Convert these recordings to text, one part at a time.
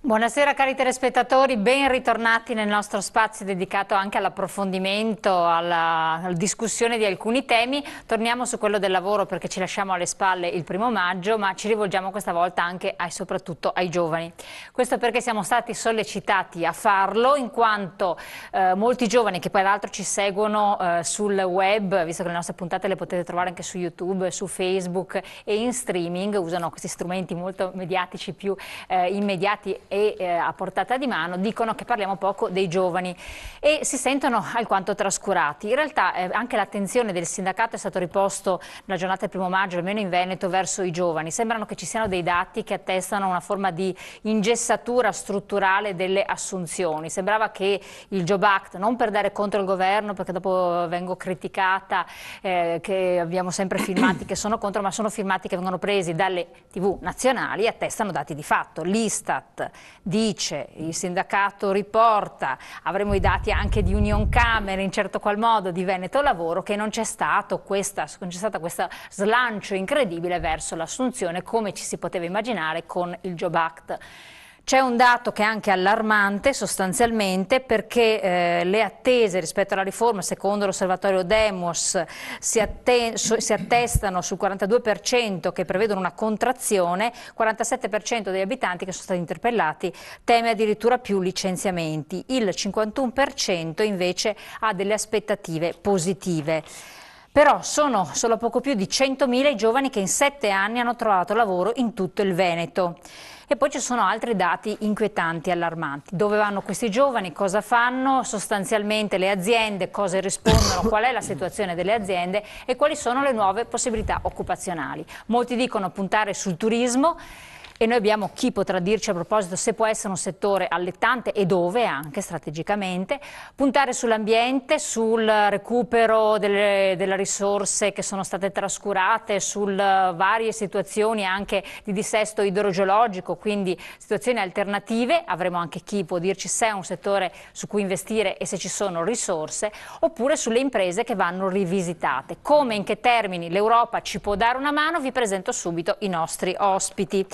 Buonasera cari telespettatori, ben ritornati nel nostro spazio dedicato anche all'approfondimento, alla discussione di alcuni temi. Torniamo su quello del lavoro perché ci lasciamo alle spalle il 1° maggio, ma ci rivolgiamo questa volta anche e soprattutto ai giovani. Questo perché siamo stati sollecitati a farlo in quanto molti giovani che poi tra l'altro ci seguono sul web, visto che le nostre puntate le potete trovare anche su YouTube, su Facebook e in streaming, usano questi strumenti molto mediatici, più immediati e a portata di mano, dicono che parliamo poco dei giovani e si sentono alquanto trascurati. In realtà anche l'attenzione del sindacato è stato riposto nella giornata del 1° maggio, almeno in Veneto, verso i giovani. Sembrano che ci siano dei dati che attestano una forma di ingessatura strutturale delle assunzioni. Sembrava che il Job Act, non per dare contro il governo, perché dopo vengo criticata che abbiamo sempre filmati che sono contro, ma sono filmati che vengono presi dalle TV nazionali e attestano dati di fatto. L'Istat dice, il sindacato riporta, avremo i dati anche di Unioncamere in certo qual modo di Veneto Lavoro, che non c'è stato questo slancio incredibile verso l'assunzione come ci si poteva immaginare con il Job Act. C'è un dato che è anche allarmante sostanzialmente perché le attese rispetto alla riforma, secondo l'osservatorio Demos, si attestano sul 42% che prevedono una contrazione, 47% degli abitanti che sono stati interpellati teme addirittura più licenziamenti, il 51% invece ha delle aspettative positive. Però sono solo poco più di 100.000 i giovani che in 7 anni hanno trovato lavoro in tutto il Veneto. E poi ci sono altri dati inquietanti, allarmanti. Dove vanno questi giovani? Cosa fanno? Sostanzialmente le aziende, cosa rispondono? Qual è la situazione delle aziende e quali sono le nuove possibilità occupazionali? Molti dicono puntare sul turismo. E noi abbiamo chi potrà dirci a proposito se può essere un settore allettante e dove anche strategicamente, puntare sull'ambiente, sul recupero delle risorse che sono state trascurate, su varie situazioni anche di dissesto idrogeologico, quindi situazioni alternative. Avremo anche chi può dirci se è un settore su cui investire e se ci sono risorse, oppure sulle imprese che vanno rivisitate. Come, in che termini l'Europa ci può dare una mano? Vi presento subito i nostri ospiti.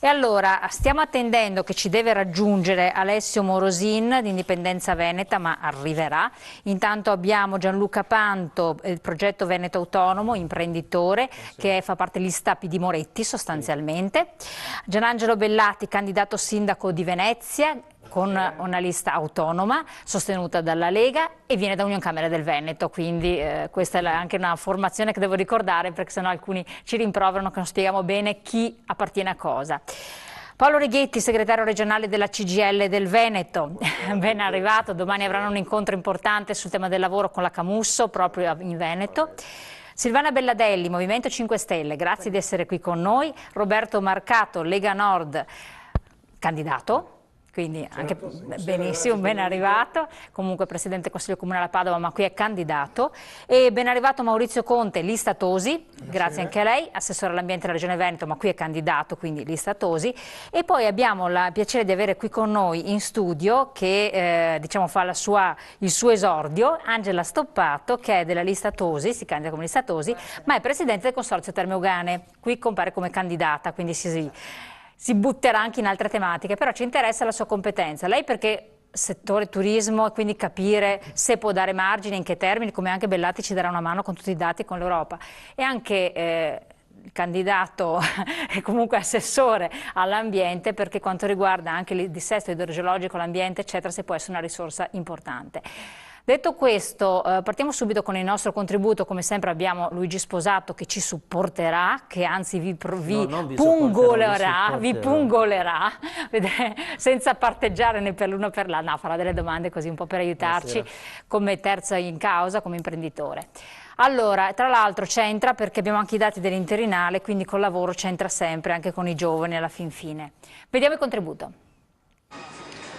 E allora stiamo attendendo che ci deve raggiungere Alessio Morosin di Indipendenza Veneta, ma arriverà. Intanto abbiamo Gianluca Panto, il progetto Veneto Autonomo, imprenditore, che fa parte dell'Istapi di Moretti sostanzialmente. Gianangelo Bellati, candidato sindaco di Venezia, con una lista autonoma sostenuta dalla Lega e viene da Unioncamere del Veneto, quindi questa è anche una formazione che devo ricordare perché sennò alcuni ci rimproverano che non spieghiamo bene chi appartiene a cosa. Paolo Righetti, segretario regionale della CGIL del Veneto, ben arrivato, domani avranno un incontro importante sul tema del lavoro con la Camusso proprio in Veneto. Silvana Belladelli, Movimento 5 Stelle, grazie di essere qui con noi. Roberto Marcato, Lega Nord, candidato. Quindi anche benissimo, ben arrivato, comunque Presidente Consiglio Comunale a Padova, ma qui è candidato. E ben arrivato Maurizio Conte, lista Tosi, grazie anche a lei, Assessore all'Ambiente della Regione Veneto, ma qui è candidato, quindi lista Tosi. E poi abbiamo il piacere di avere qui con noi in studio, che diciamo fa il suo esordio, Angela Stoppato, che è della lista Tosi, si candida come lista Tosi, ma è Presidente del Consorzio Terme Euganee, qui compare come candidata, quindi si butterà anche in altre tematiche, però ci interessa la sua competenza. Lei perché settore turismo e quindi capire se può dare margine, in che termini, come anche Bellati ci darà una mano con tutti i dati con l'Europa. E anche il candidato e comunque assessore all'ambiente perché quanto riguarda anche il dissesto idrogeologico, l'ambiente eccetera, se può essere una risorsa importante. Detto questo, partiamo subito con il nostro contributo. Come sempre abbiamo Luigi Sposato che ci supporterà, che anzi vi pungolerà, senza parteggiare né per l'uno né per l'altro, no, farà delle domande così un po' per aiutarci come terza in causa, come imprenditore. Allora, tra l'altro c'entra perché abbiamo anche i dati dell'interinale, quindi col lavoro c'entra sempre, anche con i giovani alla fin fine. Vediamo il contributo.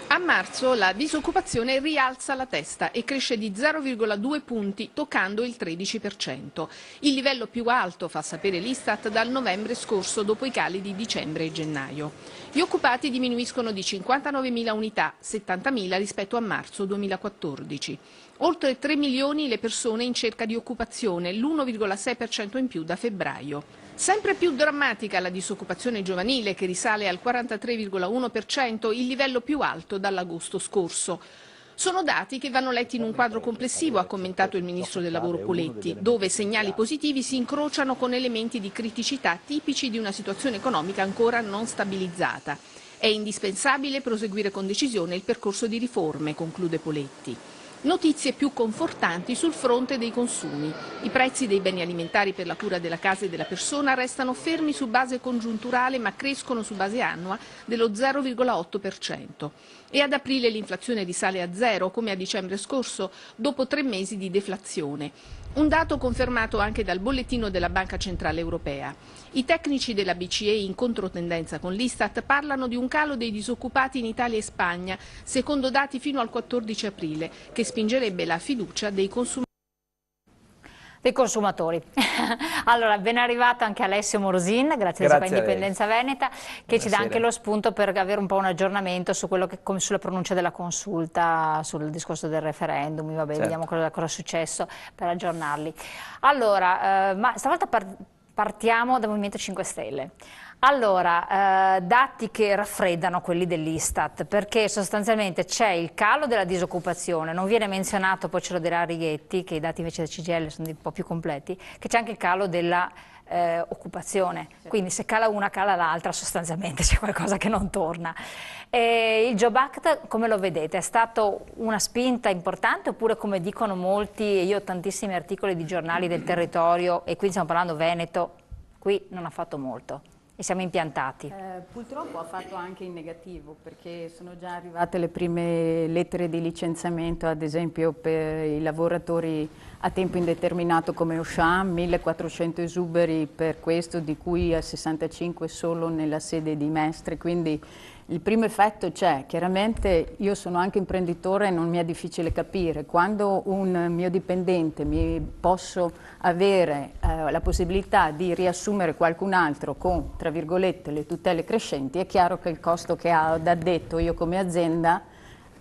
A marzo la disoccupazione rialza la testa e cresce di 0,2 punti, toccando il 13%. Il livello più alto, fa sapere l'Istat, dal novembre scorso, dopo i cali di dicembre e gennaio. Gli occupati diminuiscono di 59.000 unità, 70.000 rispetto a marzo 2014. Oltre 3 milioni le persone in cerca di occupazione, l'1,6% in più da febbraio. Sempre più drammatica la disoccupazione giovanile, che risale al 43,1%, il livello più alto dall'agosto scorso. Sono dati che vanno letti in un quadro complessivo, ha commentato il ministro del lavoro Poletti, dove segnali positivi si incrociano con elementi di criticità tipici di una situazione economica ancora non stabilizzata. È indispensabile proseguire con decisione il percorso di riforme, conclude Poletti. Notizie più confortanti sul fronte dei consumi. I prezzi dei beni alimentari per la cura della casa e della persona restano fermi su base congiunturale ma crescono su base annua dello 0,8%. E ad aprile l'inflazione risale a zero, come a dicembre scorso, dopo 3 mesi di deflazione. Un dato confermato anche dal bollettino della Banca Centrale Europea. I tecnici della BCE, in controtendenza con l'Istat, parlano di un calo dei disoccupati in Italia e Spagna, secondo dati fino al 14 aprile, che spingerebbe la fiducia dei consumatori. Allora, ben arrivato anche Alessio Morosin, grazie a Indipendenza Veneta, che ci dà anche lo spunto per avere un po' un aggiornamento su quello che, sulla pronuncia della consulta, sul discorso del referendum. Vabbè, vediamo cosa è successo per aggiornarli. Allora, ma stavolta partiamo dal Movimento 5 Stelle. Allora, dati che raffreddano quelli dell'Istat, perché sostanzialmente c'è il calo della disoccupazione, non viene menzionato, poi ce lo dirà Righetti, che i dati invece del CGIL sono un po' più completi, che c'è anche il calo della occupazione, quindi se cala una cala l'altra, sostanzialmente c'è qualcosa che non torna. Il Job Act come lo vedete? È stato una spinta importante oppure, come dicono molti, e io ho tantissimi articoli di giornali del territorio, e qui stiamo parlando Veneto, qui non ha fatto molto? E siamo impiantati. Purtroppo ha fatto anche in negativo, perché sono già arrivate le prime lettere di licenziamento, ad esempio per i lavoratori a tempo indeterminato come Auchan, 1400 esuberi per questo, di cui a 65 solo nella sede di Mestre, quindi il primo effetto c'è. Chiaramente io sono anche imprenditore e non mi è difficile capire, quando un mio dipendente posso avere la possibilità di riassumere qualcun altro con, tra virgolette, le tutele crescenti, è chiaro che il costo che ho da addetto io come azienda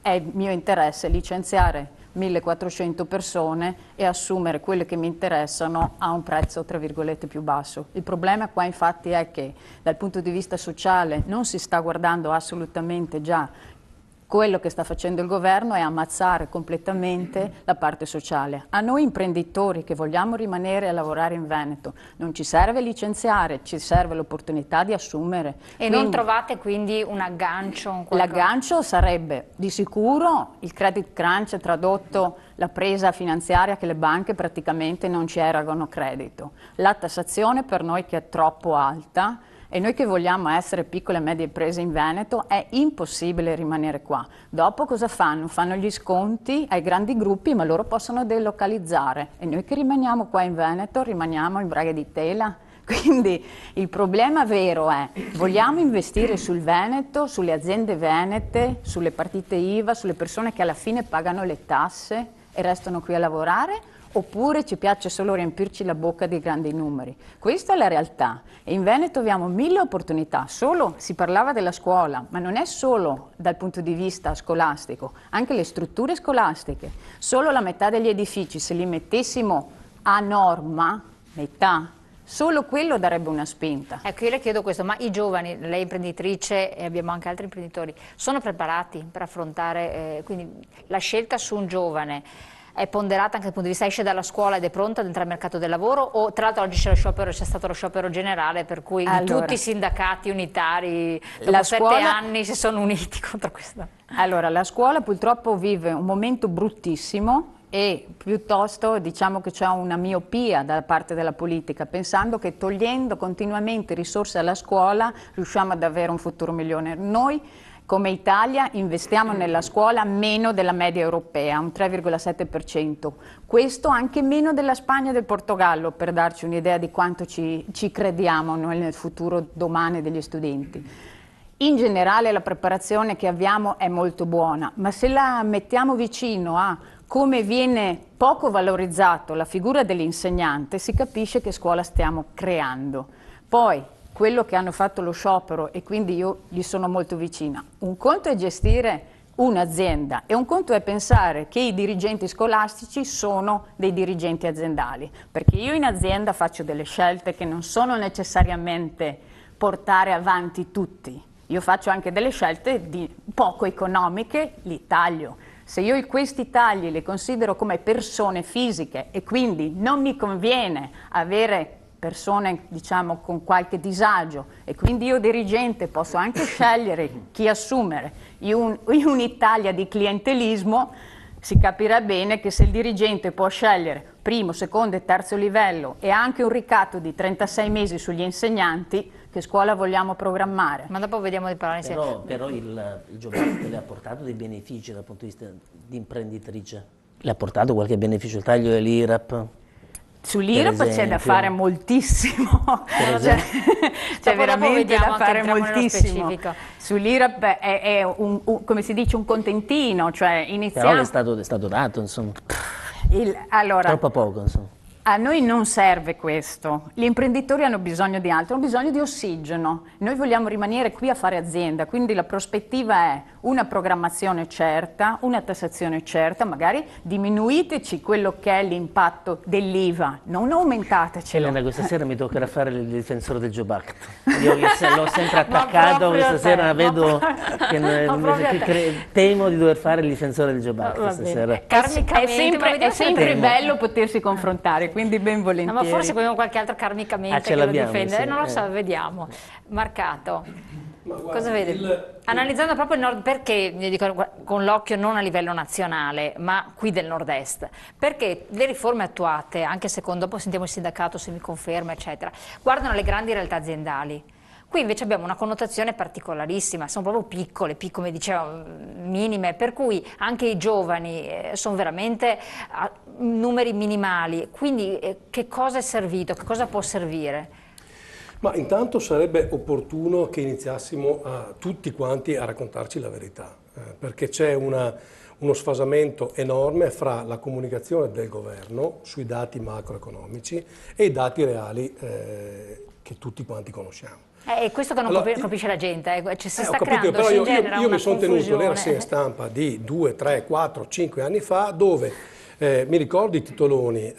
è mio interesse licenziare 1400 persone e assumere quelle che mi interessano a un prezzo, tra virgolette, più basso. Il problema qua infatti è che dal punto di vista sociale non si sta guardando assolutamente già. Quello che sta facendo il governo è ammazzare completamente la parte sociale. A noi imprenditori che vogliamo rimanere a lavorare in Veneto non ci serve licenziare, ci serve l'opportunità di assumere. E quindi, non trovate quindi un aggancio? L'aggancio sarebbe di sicuro il credit crunch, tradotto la presa finanziaria che le banche praticamente non ci erogano credito. La tassazione per noi che è troppo alta, e noi che vogliamo essere piccole e medie imprese in Veneto, è impossibile rimanere qua. Dopo cosa fanno? Fanno gli sconti ai grandi gruppi, ma loro possono delocalizzare. E noi che rimaniamo qua in Veneto, rimaniamo in braghe di tela. Quindi il problema vero è: vogliamo investire sul Veneto, sulle aziende venete, sulle partite IVA, sulle persone che alla fine pagano le tasse e restano qui a lavorare? Oppure ci piace solo riempirci la bocca dei grandi numeri? Questa è la realtà, e in Veneto abbiamo 1000 opportunità. Solo si parlava della scuola, ma non è solo dal punto di vista scolastico, anche le strutture scolastiche. Solo la metà degli edifici, se li mettessimo a norma, metà, solo quello darebbe una spinta. Ecco, io le chiedo questo, ma i giovani, lei imprenditrice e abbiamo anche altri imprenditori, sono preparati per affrontare quindi la scelta su un giovane? È ponderata anche dal punto di vista, esce dalla scuola ed è pronta ad entrare al mercato del lavoro? O tra l'altro oggi c'è stato lo sciopero generale, per cui tutti i sindacati unitari dopo 7 anni si sono uniti contro questo? Allora, la scuola purtroppo vive un momento bruttissimo, e piuttosto diciamo che c'è una miopia da parte della politica, pensando che togliendo continuamente risorse alla scuola riusciamo ad avere un futuro migliore. Noi come Italia investiamo nella scuola meno della media europea, un 3,7%. Questo anche meno della Spagna e del Portogallo, per darci un'idea di quanto ci crediamo noi nel futuro domani degli studenti. In generale la preparazione che abbiamo è molto buona, ma se la mettiamo vicino a come viene poco valorizzato la figura dell'insegnante, si capisce che scuola stiamo creando. Poi, quello che hanno fatto lo sciopero, e quindi io gli sono molto vicina, un conto è gestire un'azienda e un conto è pensare che i dirigenti scolastici sono dei dirigenti aziendali, perché io in azienda faccio delle scelte che non sono necessariamente portare avanti tutti, io faccio anche delle scelte poco economiche, li taglio. Se io questi tagli li considero come persone fisiche e quindi non mi conviene avere persone, diciamo, con qualche disagio e quindi io dirigente posso anche scegliere chi assumere. In un'Italia di clientelismo si capirà bene che se il dirigente può scegliere primo, secondo e terzo livello e anche un ricatto di 36 mesi sugli insegnanti, che scuola vogliamo programmare? Ma dopo vediamo di parlare insieme. Però il Job Act le ha portato dei benefici dal punto di vista di imprenditrice? Le ha portato qualche beneficio il taglio dell'IRAP? Sull'IRAP c'è da fare moltissimo, c'è veramente da fare moltissimo. Sull'IRAP è come si dice, un contentino, cioè iniziamo... Però è stato dato, insomma, allora, troppo poco, insomma. A noi non serve questo, gli imprenditori hanno bisogno di altro, hanno bisogno di ossigeno, noi vogliamo rimanere qui a fare azienda, quindi la prospettiva è una programmazione certa, una tassazione certa, magari diminuiteci quello che è l'impatto dell'IVA, non aumentatecelo. Elena, questa sera mi toccherà fare il difensore del Job Act, io l'ho sempre attaccato, questa sera vedo che temo di dover fare il difensore del Job Act questa sera. È sempre bello potersi confrontare. Quindi ben volentieri. No, ma forse abbiamo qualche altro karmicamente che lo difende, sì, non lo so, vediamo. Marcato, cosa vede? Analizzando proprio il nord, perché, dico, con l'occhio non a livello nazionale, ma qui del nord-est, perché le riforme attuate, anche secondo, dopo sentiamo il sindacato se mi conferma, eccetera, guardano le grandi realtà aziendali. Qui invece abbiamo una connotazione particolarissima, sono proprio piccole, come dicevo, minime, per cui anche i giovani sono veramente a numeri minimali. Quindi che cosa è servito, che cosa può servire? Ma intanto sarebbe opportuno che iniziassimo tutti quanti a raccontarci la verità, perché c'è uno sfasamento enorme fra la comunicazione del governo sui dati macroeconomici e i dati reali che tutti quanti conosciamo. È questo che non capisce la gente, si sta creando, però io mi sono tenuto le confusione. rassegna stampa di 2, 3, 4, 5 anni fa dove mi ricordo i titoloni,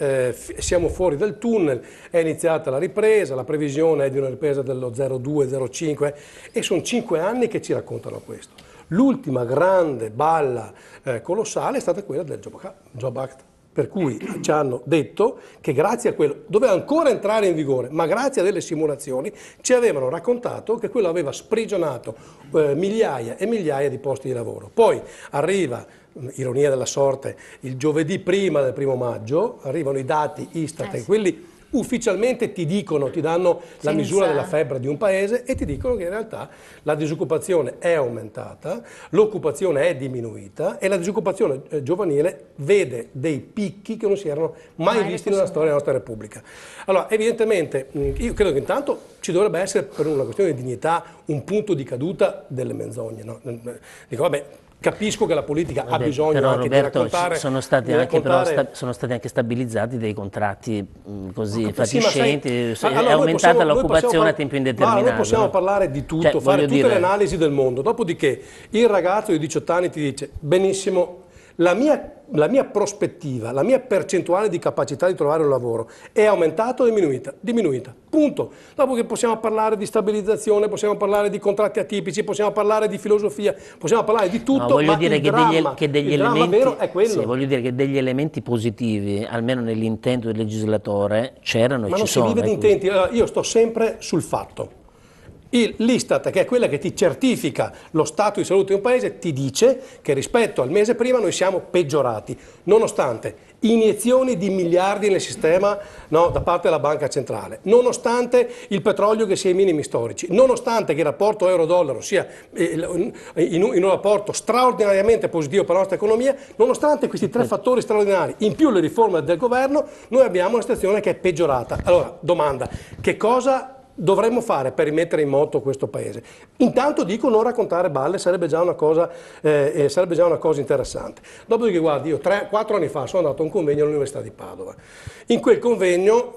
siamo fuori dal tunnel, è iniziata la ripresa, la previsione è di una ripresa dello 0,2, 0,5 e sono 5 anni che ci raccontano questo. L'ultima grande balla colossale è stata quella del Job Act. Per cui ci hanno detto che grazie a quello, doveva ancora entrare in vigore, ma grazie a delle simulazioni ci avevano raccontato che quello aveva sprigionato migliaia e migliaia di posti di lavoro. Poi arriva, ironia della sorte, il giovedì prima del 1° maggio, arrivano i dati Istat e quelli ufficialmente ti danno la misura della febbre di un paese e ti dicono che in realtà la disoccupazione è aumentata, l'occupazione è diminuita e la disoccupazione giovanile vede dei picchi che non si erano mai visti nella storia della nostra Repubblica. Allora, evidentemente, io credo che intanto ci dovrebbe essere, per una questione di dignità, un punto di caduta delle menzogne. No? Dico, vabbè, capisco che la politica ha bisogno però, anche Roberto, di raccontare... sono stati anche stabilizzati dei contratti così fatiscenti, è aumentata l'occupazione a tempo indeterminato. Ma noi possiamo parlare di tutto, cioè, fare tutte le analisi del mondo, dopodiché il ragazzo di 18 anni ti dice benissimo, la mia prospettiva, la mia percentuale di capacità di trovare un lavoro è aumentata o diminuita? Diminuita, punto. Dopo che possiamo parlare di stabilizzazione, possiamo parlare di contratti atipici, possiamo parlare di filosofia, possiamo parlare di tutto, voglio dire che degli elementi vero è quello. Sì, voglio dire che degli elementi positivi, almeno nell'intento del legislatore, c'erano e ci sono. Ma non si vive di intenti, allora, io sto sempre sul fatto. L'Istat, che è quella che ti certifica lo stato di salute di un paese, ti dice che rispetto al mese prima noi siamo peggiorati, nonostante iniezioni di miliardi nel sistema da parte della banca centrale, nonostante il petrolio che sia ai minimi storici, nonostante che il rapporto euro-dollaro sia in un rapporto straordinariamente positivo per la nostra economia, nonostante questi 3 fattori straordinari, in più le riforme del governo, noi abbiamo una situazione che è peggiorata. Allora, domanda, che cosa dovremmo fare per rimettere in moto questo paese? Intanto dico non raccontare balle, sarebbe già una cosa interessante. Dopodiché guardi, io 4 anni fa sono andato a un convegno all'Università di Padova. In quel convegno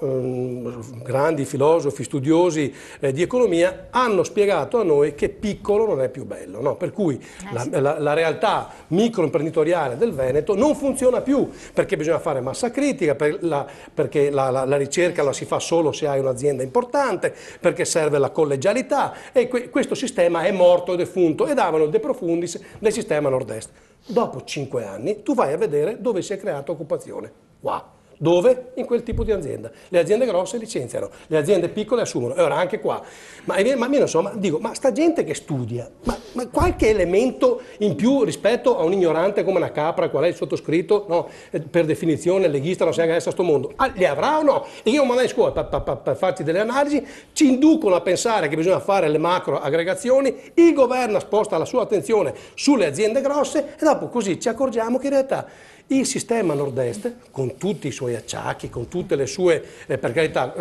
grandi filosofi, studiosi di economia hanno spiegato a noi che piccolo non è più bello, no? Per cui la realtà microimprenditoriale del Veneto non funziona più, perché bisogna fare massa critica, perché la ricerca la si fa solo se hai un'azienda importante, perché serve la collegialità, e questo sistema è morto e defunto, e davano il de profundis del sistema nord-est. Dopo 5 anni tu vai a vedere dove si è creata occupazione. Wow! Dove? In quel tipo di azienda. Le aziende grosse licenziano, le aziende piccole assumono. E ora anche qua. Ma insomma, dico, ma sta gente che studia, ma qualche elemento in più rispetto a un ignorante come una capra, qual è il sottoscritto, no? Per definizione leghista, non sa che è sto mondo. Li avrà o no? E io mandai in scuola per farci delle analisi, ci inducono a pensare che bisogna fare le macro aggregazioni, il governo sposta la sua attenzione sulle aziende grosse e dopo così ci accorgiamo che in realtà il sistema nord-est, con tutti i suoi acciacchi, con tutte le sue, per carità,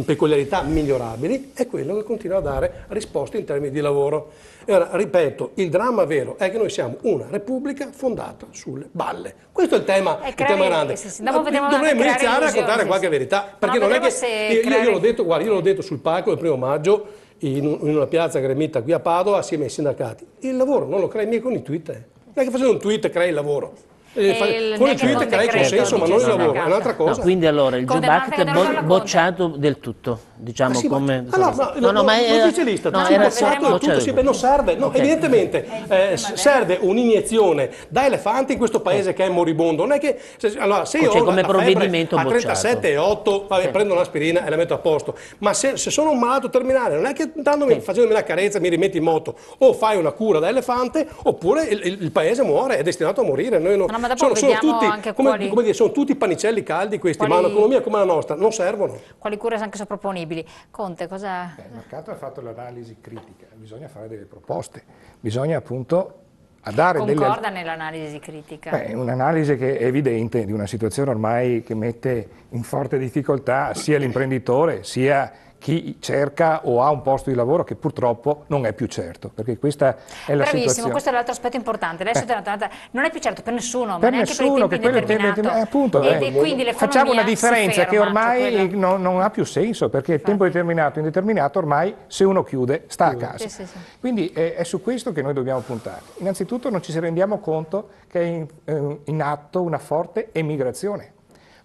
peculiarità migliorabili, è quello che continua a dare risposte in termini di lavoro. E ora, ripeto, il dramma vero è che noi siamo una repubblica fondata sulle balle. Questo è il tema grande. Dovremmo iniziare a raccontare qualche verità, perché non è che io l'ho detto, guarda, io l'ho detto sul palco il 1° maggio in una piazza gremita qui a Padova assieme ai sindacati. Il lavoro non lo crei mica con i tweet. Non è che facendo un tweet crei il lavoro. Con il tweet crei consenso, ma non il lavoro, è un'altra cosa. No, quindi allora il Job Act è bocciato del tutto, diciamo come... non dice lista, non serve, no, okay. Evidentemente serve un'iniezione da elefante in questo paese che è moribondo. Non è che, allora, se io ho come provvedimento a 37,8 prendo un'aspirina e la metto a posto, ma se sono un malato terminale non è che facendomi una carezza mi rimetti in moto, o fai una cura da elefante oppure il paese muore, è destinato a morire. Noi ma dopo vediamo anche sono tutti pannicelli caldi questi, ma un'economia come la nostra non servono. Quali cure anche sono proponibili? Conte, cosa... Il mercato ha fatto l'analisi critica, bisogna fare delle proposte, bisogna appunto dare Concorda nell'analisi critica? Un'analisi che è evidente di una situazione ormai che mette in forte difficoltà sia l'imprenditore sia chi cerca o ha un posto di lavoro che purtroppo non è più certo, perché questa è la situazione. Questo è l'altro aspetto importante. Lei non è più certo per nessuno, per ma neanche nessuno, per il tempo indeterminato. Appunto, quindi facciamo una differenza che ormai non ha più senso, perché il tempo determinato e indeterminato ormai se uno chiude sta a casa. Sì. Quindi è su questo che noi dobbiamo puntare. Innanzitutto non ci rendiamo conto che è in atto una forte emigrazione.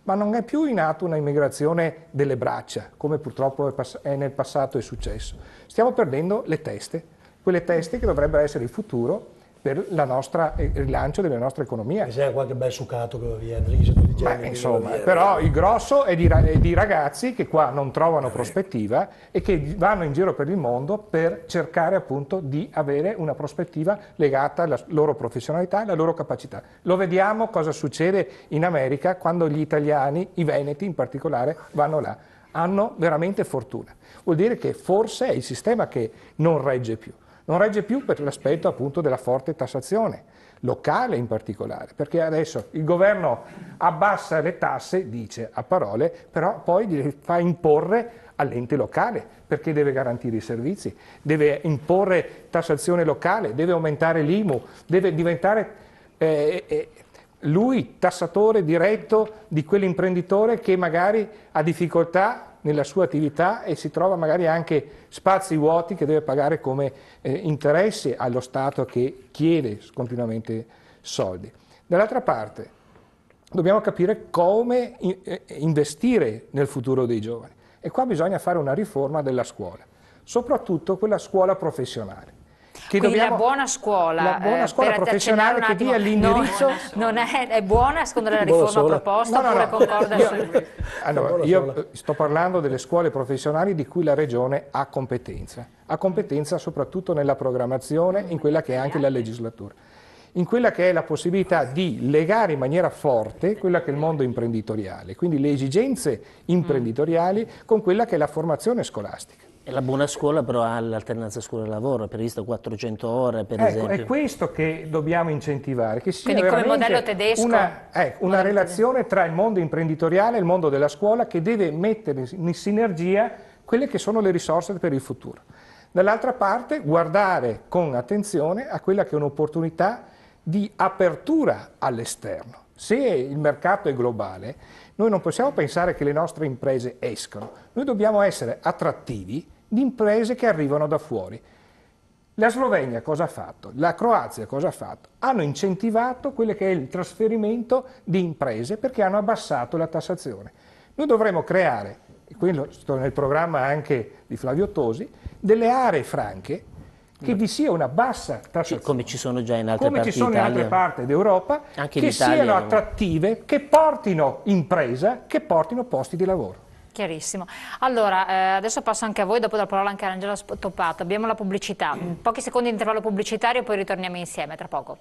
Ma non è più in atto una immigrazione delle braccia, come purtroppo nel passato è successo. Stiamo perdendo le teste, quelle teste che dovrebbero essere il futuro per il rilancio della nostra economia. C'è qualche bel succato che va via, insomma, però il grosso è di ragazzi che qua non trovano prospettiva e che vanno in giro per il mondo per cercare appunto di avere una prospettiva legata alla loro professionalità e alla loro capacità. Lo vediamo cosa succede in America quando gli italiani, i veneti in particolare, vanno là. Hanno veramente fortuna. Vuol dire che forse è il sistema che non regge più. Non regge più per l'aspetto appunto della forte tassazione, locale in particolare, perché adesso il governo abbassa le tasse, dice a parole, però poi le fa imporre all'ente locale, perché deve garantire i servizi, deve imporre tassazione locale, deve aumentare l'IMU, deve diventare lui tassatore diretto di quell'imprenditore che magari ha difficoltà nella sua attività e si trova magari anche spazi vuoti che deve pagare come interessi allo Stato che chiede continuamente soldi. Dall'altra parte dobbiamo capire come investire nel futuro dei giovani e qua bisogna fare una riforma della scuola, soprattutto quella scuola professionale. Quindi la buona scuola professionale che dia l'indirizzo... Non è buona secondo la riforma proposta oppure concorda io sto parlando delle scuole professionali di cui la Regione ha competenza soprattutto nella programmazione, in quella che è anche la legislatura, in quella che è la possibilità di legare in maniera forte quella che è il mondo imprenditoriale, quindi le esigenze imprenditoriali con quella che è la formazione scolastica. E la buona scuola però ha l'alternanza scuola-lavoro, è previsto 400 ore per esempio. È questo che dobbiamo incentivare, che sia quindi come modello tedesco. Una relazione tra il mondo imprenditoriale e il mondo della scuola che deve mettere in sinergia quelle che sono le risorse per il futuro. Dall'altra parte guardare con attenzione a quella che è un'opportunità di apertura all'esterno. Se il mercato è globale, noi non possiamo pensare che le nostre imprese escono, noi dobbiamo essere attrattivi di imprese che arrivano da fuori. La Slovenia cosa ha fatto? La Croazia cosa ha fatto? Hanno incentivato quello che è il trasferimento di imprese perché hanno abbassato la tassazione. Noi dovremmo creare, e quello sto nel programma anche di Flavio Tosi, delle aree franche che vi sia una bassa tassazione. Come ci sono già in altre come parti ci sono in altre parti d'Europa, che siano attrattive, che portino impresa, che portino posti di lavoro. Chiarissimo. Allora, adesso passo anche a voi, dopo la parola anche a Angela Toppato. Abbiamo la pubblicità, pochi secondi di intervallo pubblicitario e poi ritorniamo insieme tra poco.